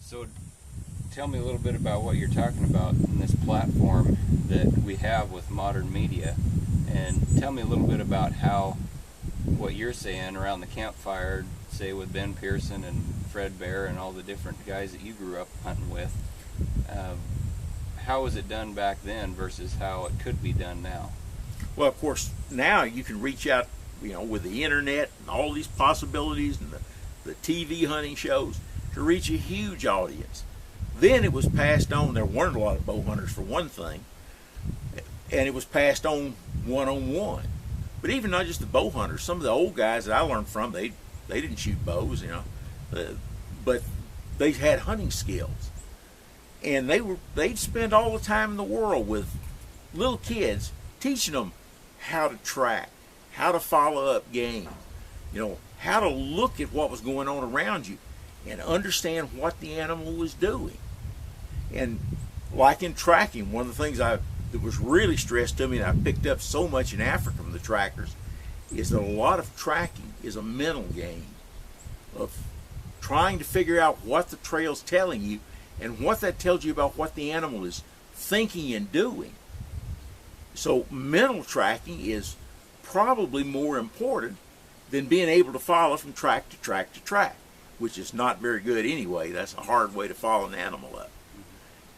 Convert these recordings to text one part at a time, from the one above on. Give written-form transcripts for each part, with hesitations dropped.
So tell me a little bit about what you're talking about in this platform that we have with modern media, and tell me a little bit about how what you're saying around the campfire, say with Ben Pearson and Fred Bear and all the different guys that you grew up hunting with, how was it done back then versus how it could be done now? Well, of course, now you can reach out, with the internet and all these possibilities and the TV hunting shows to reach a huge audience. Then it was passed on. There weren't a lot of bow hunters, for one thing, and it was passed on one-on-one. But even not just the bow hunters, some of the old guys that I learned from, they didn't shoot bows, but they had hunting skills, and they'd spend all the time in the world with little kids, teaching them how to track, how to follow up game, how to look at what was going on around you and understand what the animal was doing. And like in tracking, one of the things that was really stressed to me, and I picked up so much in Africa from the trackers, is that a lot of tracking is a mental game of trying to figure out what the trail's telling you and what that tells you about what the animal is thinking and doing. So mental tracking is probably more important than being able to follow from track to track to track, which is not very good anyway. That's a hard way to follow an animal up,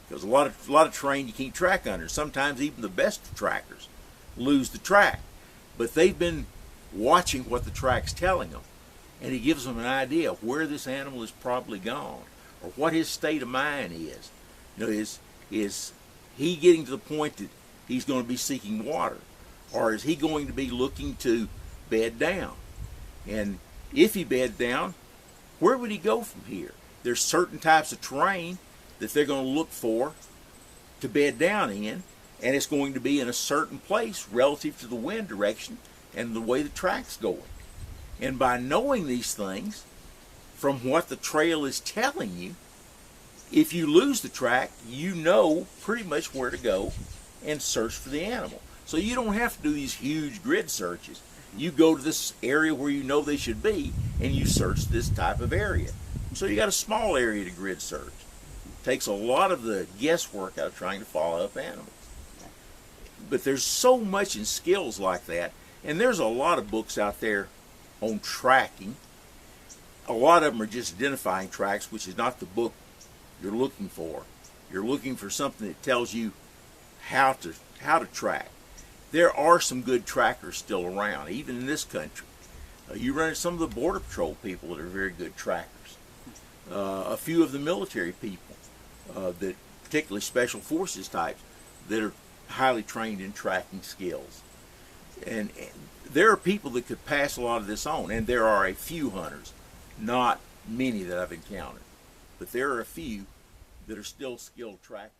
because a lot of terrain you can't track under. Sometimes even the best of trackers lose the track, but they've been watching what the track's telling them, and it gives them an idea of where this animal is probably gone or what his state of mind is. Is he getting to the point that he's going to be seeking water, or is he going to be looking to bed down? And if he bed down, where would he go from here? There's certain types of terrain that they're going to look for to bed down in, and it's going to be in a certain place relative to the wind direction and the way the track's going. And by knowing these things from what the trail is telling you, if you lose the track, you know pretty much where to go and search for the animal. So you don't have to do these huge grid searches. You go to this area where you know they should be, and you search this type of area. So you got a small area to grid search. It takes a lot of the guesswork out of trying to follow up animals. But there's so much in skills like that, and there's a lot of books out there on tracking. A lot of them are just identifying tracks, which is not the book you're looking for. You're looking for something that tells you how to track. There are some good trackers still around, even in this country. You run into some of the Border Patrol people that are very good trackers. A few of the military people, that particularly Special Forces types, that are highly trained in tracking skills. And there are people that could pass a lot of this on, and there are a few hunters, not many that I've encountered, but there are a few that are still skilled trackers.